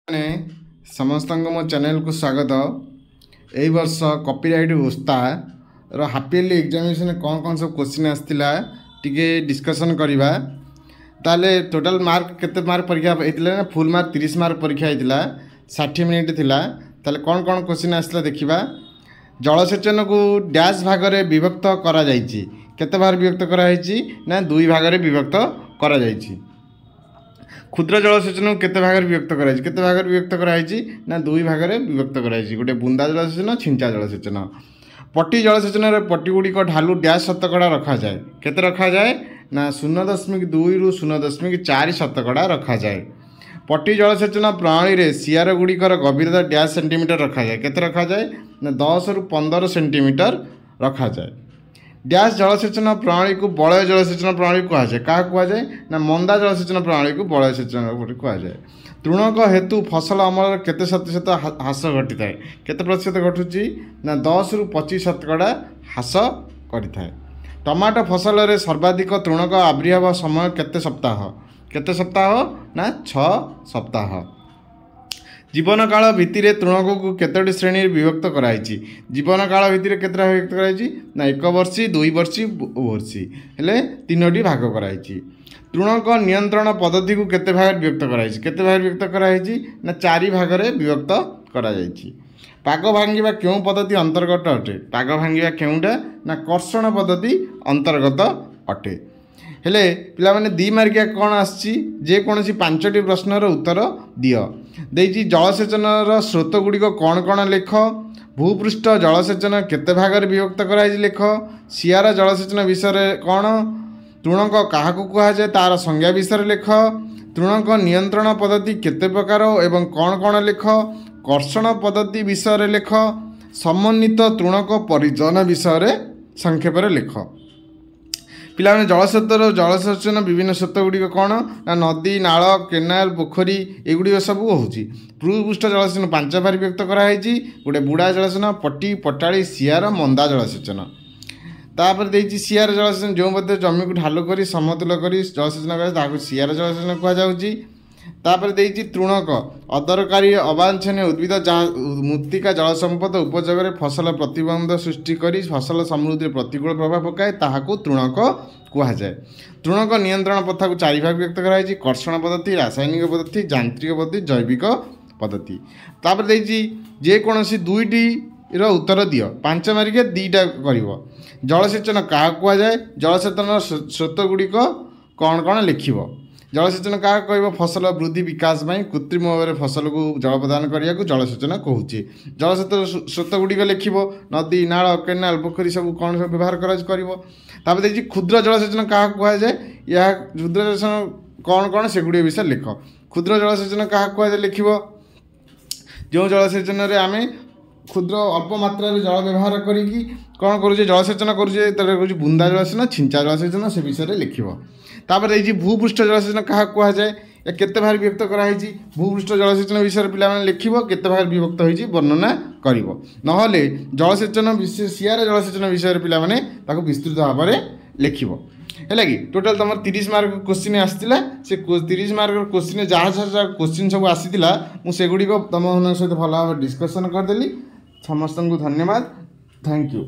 ମାନେ ସମସ୍ତଙ୍କୁ ମୋ ଚ୍ୟାନେଲକୁ ସ୍ୱାଗତ। ଏହି ବର୍ଷ କପିରାଇଟ୍ ଓସ୍ତାର ହାପିଏର୍ଲି ଏକ୍ଜାମିନେସନ୍ କ'ଣ ସବୁ କ୍ୱେଶ୍ଚିନ୍ ଆସିଥିଲା ଟିକେ ଡିସ୍କସନ୍ କରିବା। ତାହେଲେ ଟୋଟାଲ୍ ମାର୍କ କେତେ ମାର୍କ ପରୀକ୍ଷା ହେଇଥିଲା ନା ଫୁଲ୍ ମାର୍କ 30 ମାର୍କ ପରୀକ୍ଷା ହେଇଥିଲା, 60 ମିନିଟ୍ ଥିଲା। ତାହେଲେ କ'ଣ କ୍ୱେଶ୍ଚିନ୍ ଆସିଥିଲା ଦେଖିବା। ଜଳସେଚନକୁ ଡ୍ୟାସ୍ ଭାଗରେ ବିଭକ୍ତ କରାଯାଇଛି। କେତେ ଭାଗରେ ବିଭକ୍ତ କରାଯାଇଛି ନା 2 ଭାଗରେ ବିଭକ୍ତ କରାଯାଇଛି। ক্ষুদ্র জলসেচন কেতে ভাগরে বিভক্ত করা হয়েছে? কেতে ভাগরে বিভক্ত করা হয়েছে না 2 ভাগরে বিভক্ত করা হয়েছে। গোটে বুন্দা জলসেচন, ছিঞ্চা জলসেচন। পটি জলসেচনের পটিগুড়িক ঢালু ড্যাশ শতকড়া রখাযায়। কেতে রখাযায় না 0.2 রু 0.4 শতকড়া রখাযায়। পটি জলসেচন প্রণালী সিয়ার গুড়িকর গভীরতা ড্যাশ সেন্টিমিটার রখাযায়। কেতে রখাযায় না 10 রু 15 সেন্টিমিটার রখাযায়। ড্যাশ জলসেচন প্রণালী को বলয় জলসেচন প্রণালী কুহযাଏ। क्या কুহযাଏ না মন্দা জলসেচন প্রণালী को বলয় সেচন কুহযাଏ। তৃণক হেতু ফসল অমলর কেতে শতকଡ଼ା হ্রাস ঘটিଥାଏ? কেতে প্রতিশত ঘটুଛି না 10 রু 25 শতকଡ଼ା হ্রাস କରିଥାଏ। ଟମାଟୋ ଫସଲରେ ସର୍ବାଧିକ ତୃଣକ ଆବିର୍ଭାବ ସମୟ କେତେ ସପ୍ତାହ? କେତେ ସପ୍ତାହ ନା 6 ସପ୍ତାହ। জীবনকাল ভিত্তিরে তৃণকକୁ কেতোটি শ্রেণীর বিভক্ত করাইছি? জীবনকাল ভিত্তিরে কেতটা বিভক্ত করাইছি না 1 বর্ষী, 2 বর্ষী, বর্ষী হেলে 3টি ভাগ করাইছি। তৃণক নিয়ন্ত্রণ পদ্ধতিକୁ কেতে ভাগରେ বিভক্ত করাইছি? কেতে ভাগରେ বিভক্ত করাইছি না 4 ভাগରେ বিভক্ত କରାଯାଇଛି। পাগ ভাঙ্গিবা কেউ পদ্ধতি অন্তর্গত অটে? পাগ ভাঙ্গিবা কেউটা না কর্ষণ পদ্ধতি অন্তর্গত অটে। ହେଲେ ପିଲାମାନେ 2 ମାର୍କିଆ କ'ଣ ଆସିଛି? ଯେକୌଣସି 5ଟି ପ୍ରଶ୍ନର ଉତ୍ତର ଦିଅ। ଦେଇଛି ଜଳସେଚନର ସ୍ରୋତ ଗୁଡ଼ିକ କ'ଣ କ'ଣ ଲେଖ। ଭୂପୃଷ୍ଠ ଜଳସେଚନ କେତେ ଭାଗରେ ବିଭକ୍ତ କରାଯାଇଛି ଲେଖ। ସିଆର ଜଳସେଚନ ବିଷୟରେ କ'ଣ? ତୃଣକ କାହାକୁ କୁହାଯାଏ ତାର ସଂଜ୍ଞା ବିଷୟରେ ଲେଖ। ତୃଣକ ନିୟନ୍ତ୍ରଣ ପଦ୍ଧତି କେତେ ପ୍ରକାର ଏବଂ କ'ଣ କ'ଣ ଲେଖ। କର୍ଷଣ ପଦ୍ଧତି ବିଷୟରେ ଲେଖ। ସମନ୍ୱିତ ତୃଣକ ପରିଚାଳନା ବିଷୟରେ ସଂକ୍ଷେପରେ ଲେଖ। ପିଲାମାନେ ଜଳସେଚନ ବିଭିନ୍ନ ସ୍ରୋତ ଗୁଡ଼ିକ କ'ଣ ନା ନଦୀ, ନାଳ, କେନାଲ, ପୋଖରୀ ଏଗୁଡ଼ିକ ସବୁ ହେଉଛି। ଭୂପୃଷ୍ଠ ଜଳସେଚନ 5 ଭାଗରେ ବିଭକ୍ତ କରାଯାଇଛି। ଗୋଟେ ବୁଡ଼ା ଜଳସେଚନ, ପଟି, ପଟାଳି, ସିଆର, ମନ୍ଦା ଜଳସେଚନ। ତାପରେ ଦେଇଛି ସିଆର ଜଳସେଚନ ଯେଉଁ ମଧ୍ୟ ଜମିକୁ ଢାଲୁ କରି ସମତୁଲ କରି ଜଳସେଚନ କରାଯାଏ ତାହାକୁ ସିଆର ଜଳସେଚନ କୁହାଯାଉଛି। ତାପରେ ଦେଇଛି ତୃଣକ ଅଦରକାରୀ ଅବାଞ୍ଛନୀୟ ଉଦ୍ଭିଦ ଯାହା ମୃତ୍ତିକା ଜଳସମ୍ପଦ ଉପଯୋଗରେ ଫସଲ ପ୍ରତିବନ୍ଧ ସୃଷ୍ଟି କରି ଫସଲ ସମୃଦ୍ଧିରେ ପ୍ରତିକୂଳ ପ୍ରଭାବ ପକାଏ ତାହାକୁ ତୃଣକ କୁହାଯାଏ। ତୃଣକ ନିୟନ୍ତ୍ରଣ ପ୍ରଥାକୁ 4 ଭାଗ ବିଭକ୍ତ କରାଯାଇଛି। କର୍ଷଣ ପଦ୍ଧତି, ରାସାୟନିକ ପଦ୍ଧତି, ଯାନ୍ତ୍ରିକ ପଦ୍ଧତି, ଜୈବିକ ପଦ୍ଧତି। ତାପରେ ଦେଇଛି ଯେକୌଣସି 2ଟିର ଉତ୍ତର ଦିଅ। 5 ମାର୍କିଆ 2ଟା କରିବ। ଜଳସେଚନ କାହାକୁ କୁହାଯାଏ? ଜଳସେଚନର ସ୍ରୋତ ଗୁଡ଼ିକ କ'ଣ କ'ଣ ଲେଖିବ। ଜଳସେଚନ କାହାକୁ କହିବ? ଫସଲ ବୃଦ୍ଧି ବିକାଶ ପାଇଁ କୃତ୍ରିମ ଭାବରେ ଫସଲକୁ ଜଳ ପ୍ରଦାନ କରିବାକୁ ଜଳସେଚନ କହୁଛି। ଜଳସେଚନ ସ୍ରୋତ ଗୁଡ଼ିକ ଲେଖିବ। ନଦୀ, ନାଳ, କେନାଲ, ପୋଖରୀ ସବୁ କ'ଣ ସବୁ ବ୍ୟବହାର କରିବ। ତାପରେ ଦେଇଛି କ୍ଷୁଦ୍ର ଜଳସେଚନ କାହାକୁ କୁହାଯାଏ? ଏହା କ୍ଷୁଦ୍ର ଜଳସେଚନ କ'ଣ କ'ଣ ସେଗୁଡ଼ିକ ବିଷୟରେ ଲେଖ। କ୍ଷୁଦ୍ର ଜଳସେଚନ କାହାକୁ କୁହାଯାଏ ଲେଖିବ। ଯେଉଁ ଜଳସେଚନରେ ଆମେ କ୍ଷୁଦ୍ର ଅଳ୍ପ ମାତ୍ରାରେ ଜଳ ବ୍ୟବହାର କରିକି କ'ଣ କରୁଛେ ଜଳସେଚନ କରୁଛେ ତାର ହେଉଛି ବୁନ୍ଦା ଜଳସେଚନ, ଛିଞ୍ଚା ଜଳସେଚନ ସେ ବିଷୟରେ ଲେଖିବ। ତାପରେ ଦେଇଛି ଭୂପୃଷ୍ଠ ଜଳସେଚନ କାହାକୁ କୁହାଯାଏ? ଏ କେତେ ଭାଗରେ ବିଭକ୍ତ କରାହେଇଛି? ଭୂପୃଷ୍ଠ ଜଳସେଚନ ବିଷୟରେ ପିଲାମାନେ ଲେଖିବ। କେତେ ଭାଗରେ ବିଭକ୍ତ ହୋଇଛି ବର୍ଣ୍ଣନା କରିବ। ନହେଲେ ଜଳସେଚନ ସିଆର ଜଳସେଚନ ବିଷୟରେ ପିଲାମାନେ ତାକୁ ବିସ୍ତୃତ ଭାବରେ ଲେଖିବ। ହେଲା କି ଟୋଟାଲ୍ ତୁମର 30 ମାର୍କ କ୍ୱେଶ୍ଚିନ୍ ଆସିଥିଲା। ସେ 30 ମାର୍କର କ୍ୱେଶ୍ଚିନ୍ ଯାହା କ୍ୱେଶ୍ଚିନ୍ ସବୁ ଆସିଥିଲା ମୁଁ ସେଗୁଡ଼ିକ ତୁମମାନଙ୍କ ସହିତ ଭଲ ଭାବରେ ଡିସ୍କସନ୍ କରିଦେଲି। ସମସ୍ତଙ୍କୁ ଧନ୍ୟବାଦ। Thank you.